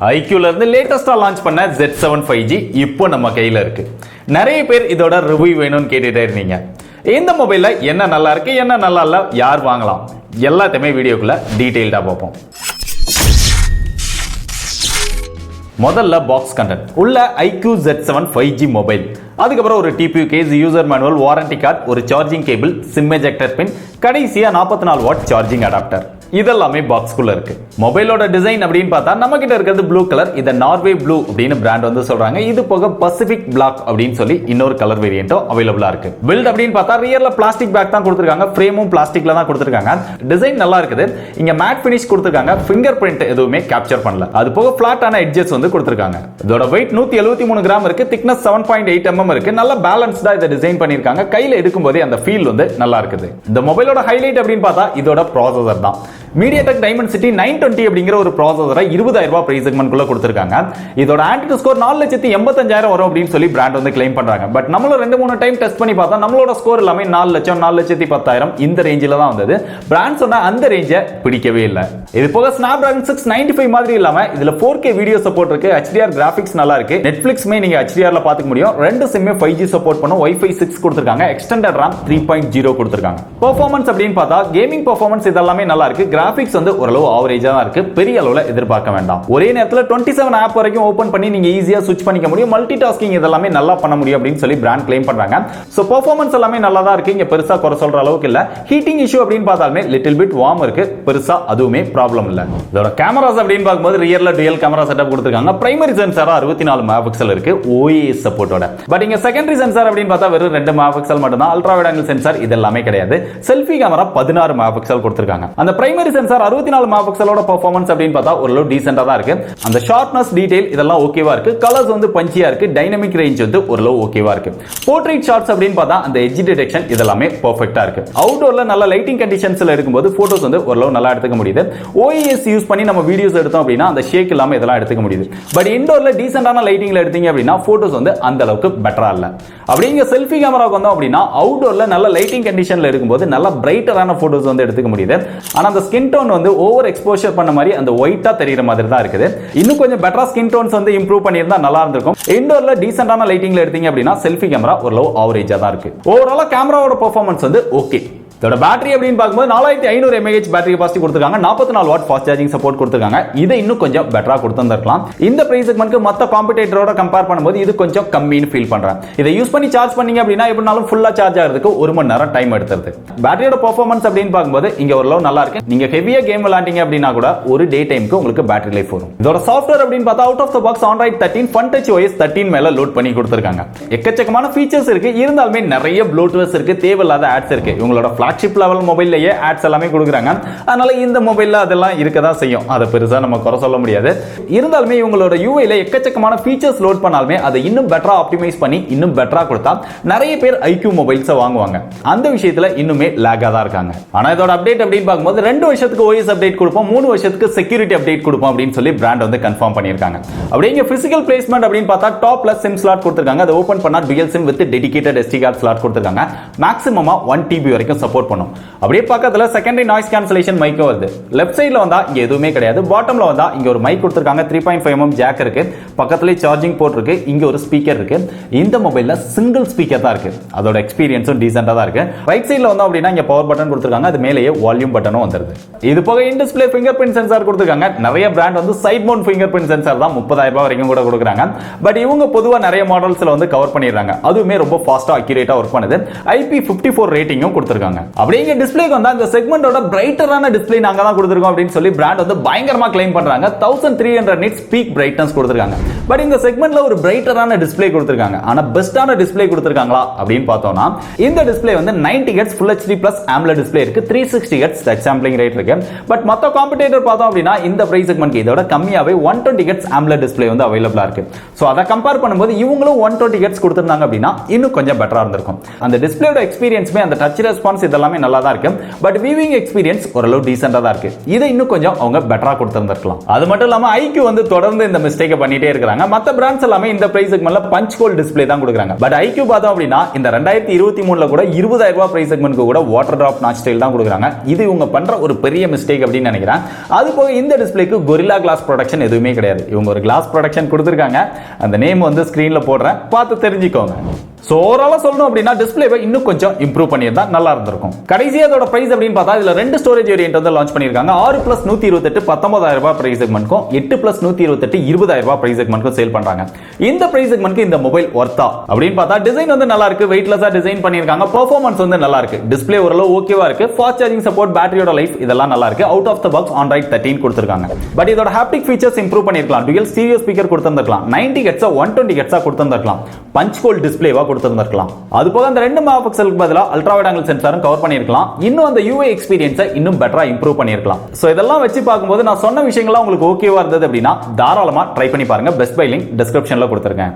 iQOOல இருந்து லேட்டஸ்டா லான்ச் பண்ண Z7 5G இப்போ நம்ம கையில இருக்கு. நிறைய பேர் இதோட ரிவ்யூ வேணும்னு கேட்டுட்டே இருந்தீங்க. இந்த மொபைல்ல என்ன நல்லா இருக்கு, என்ன நல்லா இல்ல, யார் வாங்கலாம், எல்லாத்தையுமே வீடியோக்குள்ள டீடைல்டா பார்ப்போம். முதல்ல பாக்ஸ் கண்டென்ட் உள்ள iQOO Z7 5G மொபைல், அதுக்கப்புறம் ஒரு TPU case, user manual, warranty card, ஒரு charging cable, SIM ejector pin, கடைசியா 44 வாட் சார்ஜிங் அடாப்டர். இதெல்லாமே பாக்ஸ்குள்ள இருக்கு. மொபைலோட டிசைன் அப்படின்னு பார்த்தா நம்ம கிட்ட இருக்கிறது ப்ளூ கலர். இத நார்வே ப்ளூ அப்படின்னு பிராண்ட் வந்து சொல்றாங்க. இது போக பசிபிக் பிளாக் அப்படின்னு சொல்லி இன்னொரு கலர் வேரியன்ட்டும் அவைலபிளா இருக்கு. பில்ட் அப்படின்னு பார்த்தா ரியர்ல பிளாஸ்டிக் பேக் தான் கொடுத்திருக்காங்க. ஃப்ரேமும் பிளாஸ்டிக்ல தான் கொடுத்திருக்காங்க. டிசைன் நல்லா இருக்குது. இங்க மேட் ஃபினிஷ் கொடுத்திருக்காங்க. ஃபிங்கர் பிரிண்ட் எதுவுமே கேப்சர் பண்ணல. அது போக பிளாட்டான எட்ஜஸ் வந்து கொடுத்திருக்காங்க. இதோட வெயிட் 173 கிராம் இருக்கு. திக்னஸ் 7.8 mm இருக்கு. நல்ல பேலன்ஸ்டா இத டிசைன் பண்ணிருக்காங்க. கையில எடுக்கும்போதே அந்த ஃபீல் வந்து நல்லா இருக்குது. இந்த மொபைலோட ஹைலைட் அப்படின்னு பார்த்தா இதோட ப்ராசஸர் தான். MediaTek Dimensity 920 அப்படிங்கிற ஒரு ப்ராசஸரை 20,000 ரூபாய் பிரைஸ் செக்மென்ட்குள்ள கொடுத்திருக்காங்க. இதோட ஆன்டிடி ஸ்கோர் 4,85,000 வரும் அப்படின்னு சொல்லி பிராண்ட் வந்து கிளைம் பண்றாங்க. பட் நம்மள 2-3 டைம் டெஸ்ட் பண்ணி பார்த்தா நம்மளோட ஸ்கோர் எல்லாமே 4 லட்சம் 4,10,000 இந்த ரேஞ்சில தான் வந்தது. பிராண்ட் சொன்ன அந்த ரேஞ்சை பிடிக்கவே இல்லை. இது போக Snapdragon 695 மாதிரி இல்லாம இதுல 4K வீடியோ சப்போர்ட் இருக்கு. HDR கிராபிக்ஸ் நல்லா இருக்கு. Netflixமே நீங்க HDRல பாத்துக்க முடியும். ரெண்டு சிம்மே 5G சப்போர்ட் பண்ணும். Wi-Fi 6 கொடுத்திருக்காங்க. எக்ஸ்டெண்டட் RAM 3.0 கொடுத்திருக்காங்க. பெர்ஃபார்மன்ஸ் அப்படின்னு பார்த்தா கேமிங் பெர்ஃபார்மன்ஸ் இதெல்லாமே நல்லா இருக்கு. கிராபிக்ஸ் வந்து ஓரளவு ஆவரேஜா தான் இருக்கு. பெரிய அளவுல எதிர்பார்க்க வேண்டாம். ஒரே நேரத்துல 27 ஆப் வரைக்கும் ஓபன் பண்ணி நீங்க ஈஸியா ஸ்விட்ச் பண்ணிக்க முடியும். மல்டி டாஸ்கிங் இதெல்லாமே நல்லா பண்ண முடியும் அப்படின்னு சொல்லி பிராண்ட் கிளைம் பண்றாங்க. சோ பெர்ஃபார்மன்ஸ் எல்லாமே நல்லா தான் இருக்கு. இங்க பெருசா குறை சொல்ற அளவுக்கு இல்ல. ஹீட்டிங் இஷ்யூ அப்படின்னு பார்த்தாலுமே லிட்டில் பிட் வார்ம் இருக்கு. பெருசா அதுவுமே ப்ராப்ளம் இல்ல. இதோட கேமராஸ் அப்படின்னு பார்க்கும்போது ரியர்ல டுயல் கேமரா செட்டப் கொடுத்திருக்காங்க. பிரைமரி சென்சார் 64 மெகாபிக்சல் இருக்கு OIS சப்போர்ட்டோட. பட் இங்க செகண்டரி சென்சார் அப்படின்னு பார்த்தா வெறும் 2 மெகாபிக்சல் மட்டும் தான். அல்ட்ரா வைட் ஆங்கிள் சென்சார் இதெல்லாமே கிடையாது. செல்ஃபி கேமரா 16 மெகாபிக்சல் கொடுத்திருக்காங்க. அந்த பிரைமரி சென்சார் 64 மெகாபிக்சலோட பெர்ஃபார்மன்ஸ் அப்படின்னு பார்த்தா ஓரளவு டீசென்ட்டா தான் இருக்கு. அந்த ஷார்ப்னஸ், டீடைல் இதெல்லாம் ஓகேவா இருக்கு. கலர்ஸ் வந்து பஞ்சியா இருக்கு. டைனமிக் ரேஞ்ச் வந்து ஓரளவு ஓகேவா இருக்கு. போர்ட்ரைட் ஷாட்ஸ் அப்படின்னு பார்த்தா அந்த எட்ஜ் டிடெக்ஷன் இதெல்லாமே பெர்ஃபெக்ட்டா இருக்கு. அவுட்டோர்ல நல்ல லைட்டிங் கண்டிஷன்ஸ்ல இருக்கும்போது போட்டோஸ் வந்து ஓரளவு நல்லா எடுத்துக்க முடியுது. OIS யூஸ் பண்ணி நம்ம வீடியோஸ் எடுத்தோம் அப்படின்னா அந்த ஷேக் இல்லாம இதெல்லாம் எடுத்துக்க முடியுது. பட் இன்டோர்ல டீசென்ட்டான லைட்டிங்ல எடுத்தீங்க அப்படின்னா போட்டோஸ் வந்து அந்த அளவுக்கு பெட்டரா இல்ல. அப்படிங்க செல்ஃபி கேமராக்கு வந்தோம் அப்படின்னா அவுட்டோர்ல நல்ல லைட்டிங் கண்டிஷன்ல இருக்கும்போது நல்ல பிரைட்டரான போட்டோஸ் வந்து எடுத்துக்க முடியுது. ஆனா அந்த ஸ்கின் டோன் வந்து ஓவர் எக்ஸ்போஷர் பண்ண மாதிரி அந்த ஒயிட்டா தெரியுற மாதிரி தான் இருக்குது. இன்னும் கொஞ்சம் பெட்டரா ஸ்கின் டோன்ஸ் வந்து இம்ப்ரூவ் பண்ணியிருந்தா நல்லா இருந்திருக்கும். இன்டோர்ல டீசென்ட்டான லைட்டிங்ல எடுத்தீங்க அப்படின்னா செல்ஃபி கேமரா ஓரளவு ஆவரேஜா தான் இருக்கு. ஓவராலா கேமராவோட பெர்ஃபார்மன்ஸ் வந்து ஓகே. இதோட பேட்டரி அப்படின்னு பார்க்கும்போது 4500 mAh பேட்டரி கெபாசிட்டி கொடுத்திருக்காங்க. 44 வாட் ஃபாஸ்ட் சார்ஜிங் சப்போர்ட் கொடுத்திருக்காங்க. இதை இன்னும் கொஞ்சம் பெட்டரா கொடுத்திருக்கலாம். இந்த பிரைஸ் செக்மென்ட்க்கு மத்த காம்படிட்டரோட கம்பேர் பண்ணும்போது இது கொஞ்சம் கம்மின்னு ஃபீல் பண்றேன். இதை யூஸ் பண்ணி சார்ஜ் பண்ணீங்க அப்படின்னா எப்படினாலும் ஃபுல்லா சார்ஜ் ஆகிறதுக்கு 1 மணி நேரம் டைம் எடுத்துருது. பேட்டரியோட பெர்ஃபார்மன்ஸ் அப்படின்னு பார்க்கும்போது இங்க ஓரளவு நல்லா இருக்கு. நீங்க ஹெவியா கேம் விளையாண்டீங்க அப்படின்னா கூட ஒரு டே டைம்க்கு உங்களுக்கு பேட்டரி லைஃப் வரும். இதோட சாஃப்ட்வேர் அப்படின்னு பார்த்தா out of the box Android 13 Fun Touch OS 13 மேல லோட் பண்ணி கொடுத்திருக்காங்க. எக்கச்சக்கமான ஃபீச்சர்ஸ் இருக்கு. இருந்தாலுமே நிறைய ப்ளூடூத் இருக்கு. தேவையில்லாத ஆட்ஸ் இருக்கு. இவங்களோட ஃபிளாக்ஷிப் லெவல் மொபைல் ஆட்ஸ் எல்லாமே கொடுக்குறாங்க. அதனால இந்த மொபைல்ல அதெல்லாம் இருக்கதா செய்யும். அதை பெருசா நம்ம குறை சொல்ல முடியாது. இருந்தாலுமே இவங்களோட UIல எக்கச்சக்கமான ஃபீச்சர்ஸ் லோட் பண்ணாலுமே அதை இன்னும் பெட்டரா ஆப்டிமைஸ் பண்ணி இன்னும் பெட்டரா கொடுத்தா நிறைய பேர் iQOO மொபைல்ஸ் வாங்குவாங்க. அந்த விஷயத்துல இன்னுமே லேகா தான் இருக்காங்க. ஆனா இதோட அப்டேட் அப்படின்னு பார்க்கும்போது 2 வருஷத்துக்கு OS அப்டேட் கொடுப்போம், 3 வருஷத்துக்கு செக்யூரிட்டி அப்டேட் கொடுப்போம் அப்படின்னு சொல்லி பிராண்ட் வந்து கன்ஃபார்ம் பண்ணிருக்காங்க. அப்படியே இங்க பிசிக்கல் பிளேஸ்மென்ட் அப்படின்னு பார்த்தா டாப்ல சிம் ஸ்லாட் கொடுத்திருக்காங்க. அதை ஓபன் பண்ணா dual sim with dedicated SD card slot கொடுத்திருக்காங்க. மேக்ஸிமமா 1 TB வரைக்கும் சப்போர்ட் பண்ணும். அப்படியே பக்கத்துல செகண்டரி நாய்ஸ் கேன்சலேஷன் மைக் வருது. லெஃப்ட் சைடுல வந்தா இங்க எதுவுமே கிடையாது. பாட்டம்ல வந்தா இங்க ஒரு மைக் கொடுத்திருக்காங்க. 3.5 mm ஜாக் இருக்கு. பக்கத்துலயே சார்ஜிங் போர்ட் இருக்கு. இங்க ஒரு ஸ்பீக்கர் இருக்கு. இந்த மொபைல்ல சிங்கிள் ஸ்பீக்கர் தான் இருக்கு. அதோட எக்ஸ்பீரியன்ஸும் டீசென்ட்டா தான் இருக்கு. ரைட் சைடுல வந்தா அப்படின்னா இங்க பவர் பட்டன் கொடுத்திருக்காங்க. அது மேலேயே வால்யூம் பட்டனும் வந்துருது. இது போக in display fingerprint sensor கொடுத்திருக்காங்க. நிறைய பிராண்ட் வந்து side mount fingerprint sensor தான் 30,000 ரூபாய் வரைக்கும் கூட கொடுக்குறாங்க. பட் இவங்க பொதுவா நிறைய மாடல்ஸ்ல வந்து கவர் பண்ணிடுறாங்க. அதுவுமே ரொம்ப ஃபாஸ்டா அக்யூரேட்டா ஒர்க் பண்ணுது. IP54 ரேட்டிங்கும் கொடுத்திருக்காங்க. அப்படியே இங்க டிஸ்ப்ளேக்கு வந்தா இந்த செக்மெண்டோட பிரைட்டரான டிஸ்ப்ளே நாங்க தான் கொடுத்திருக்கோம் அப்படின்னு சொல்லி பிராண்ட் வந்து பயங்கரமா கிளைம் பண்றாங்க. 1300 nits பீக் பிரைட்னஸ் கொடுத்திருக்காங்க. பட் இந்த செக்மெண்ட்ல ஒரு பிரைட்டரான டிஸ்ப்ளே கொடுத்திருக்காங்க. ஆனா பெஸ்டான டிஸ்ப்ளே கொடுத்திருக்காங்களா அப்படின்னு பார்த்தோம்னா இந்த டிஸ்ப்ளே வந்து 90 Hz Full HD Plus AMOLED display இருக்கு. 360 Hz டச் சாம்பிளிங் ரேட் இருக்கு. பட் மத்த காம்படிட்டர் பார்த்தோம் அப்படின்னா இந்த பிரைஸ் செக்மெண்ட்க்கு இதோட கம்மியாவே 120 Hz AMOLED டிஸ்ப்ளே வந்து அவைலபிளா இருக்கு. சோ அத கம்பேர் பண்ணும்போது இவங்களும் 120 Hz கொடுத்திருந்தாங்க அப்படின்னா இன்னும் கொஞ்சம் பெட்டரா இருந்திருக்கும். அந்த டிஸ்ப்ளேயோட எக்ஸ்பீரியன்ஸ்மே அந்த டச் ரெஸ்பான்ஸ் இதெல்லாமே நல்லா தான் இருக்கு. பட் வியூவிங் எக்ஸ்பீரியன்ஸ் ஓரளவு டீசென்ட்டா தான் இருக்கு. இதை இன்னும் கொஞ்சம் அவங்க பெட்டரா கொடுத்திருந்திருக்கலாம். அது மட்டும் இல்லாம iQOO வந்து தொடர்ந்து இந்த மிஸ்டேக்கை பண்ணிட்டே இருக்காங்க. கொடுக்குறாங்க. மத்த பிராண்ட்ஸ் எல்லாமே இந்த பிரைஸ் செக்மெண்ட்ல பஞ்ச் ஹோல் டிஸ்ப்ளே தான் கொடுக்குறாங்க. பட் iQOO பார்த்தோம் அப்படின்னா இந்த 2023ல கூட 20,000 ரூபாய் பிரைஸ் செக்மெண்ட்க்கு கூட வாட்டர் டிராப் நாட்ச் ஸ்டைல் தான் கொடுக்குறாங்க. இது இவங்க பண்ற ஒரு பெரிய மிஸ்டேக் அப்படின்னு நினைக்கிறேன். அது போக இந்த டிஸ்ப்ளேக்கு கொரில்லா கிளாஸ் ப்ரொடக்ஷன் எதுவுமே கிடையாது. இவங்க ஒரு கிளாஸ் ப்ரொடக்ஷன் கொடுத்துருக்காங்க. அந்த நேம் வந்து ஸ்கிரீன்ல போடுறேன், பார்த்து தெரிஞ்சுக்கோங்க. சோ ஓவராலா சொல்லணும் அப்படின்னா டிஸ்ப்ளேவை இன்னும் கொஞ்சம் இம்ப்ரூவ் பண்ணியிருந்தா நல்லா இருந்திருக்கும். கடைசியா அதோட பிரைஸ் அப்படின்னு பார்த்தா இதுல 2 ஸ்டோரேஜ் வேரியன்ட் வந்து லான்ச் பண்ணிருக்காங்க. 6+128 19,000 ரூபாய் பிரைஸ் செக்மெண்ட்க்கும் 8+128 20,000 ரூபாய் பிரைஸ் செக்மெண்ட்க்கும் சேல் பண்றாங்க. இந்த பிரைஸ் செக்மெண்ட்க்கு இந்த மொபைல் ஒர்த்தா அப்படின்னு பார்த்தா டிசைன் வந்து நல்லா இருக்கு, வெயிட்லெஸ்ஸா டிசைன் பண்ணிருக்காங்க. பெர்ஃபார்மன்ஸ் வந்து நல்லா இருக்கு, டிஸ்ப்ளே ஓரளவு ஓகேவா இருக்கு, ஃபாஸ்ட் சார்ஜிங் சப்போர்ட், பேட்டரியோட லைஃப் இதெல்லாம் நல்லா இருக்கு. Out of the box Android 13 கொடுத்திருக்காங்க. பட் இதோட ஹாப்டிக் ஃபீச்சர்ஸ் இம்ப்ரூவ் பண்ணிருக்கலாம். டுயல் ஸ்டீரியோ ஸ்பீக்கர் கொடுத்திருக்கலாம், 90 Hz 120 Hz கொடுத்திருக்கலாம், பஞ்ச் ஹோல் டிஸ்ப்ளேவா கொடுத்திருக்கலாம். அது போக அந்த 2 மெகாபிக்சலுக்கு பதிலா அல்ட்ரா வைட் ஆங்கிள் சென்சாரும் கவர் பண்ணிருக்கலாம். இன்னும் அந்த UI எக்ஸ்பீரியன்ஸை இன்னும் பெட்டரா இம்ப்ரூவ் பண்ணிருக்கலாம். சோ இதெல்லாம் வச்சு பார்க்கும்போது நான் சொன்ன விஷயங்கள்லாம் உங்களுக்கு ஓகேவா இருந்தது அப்படின்னா தாராளமா ட்ரை பண்ணி பாருங்க. பெஸ்ட் பை லிங்க் டிஸ்கிரிப்ஷன்ல கொடுத்திருக்கேன்.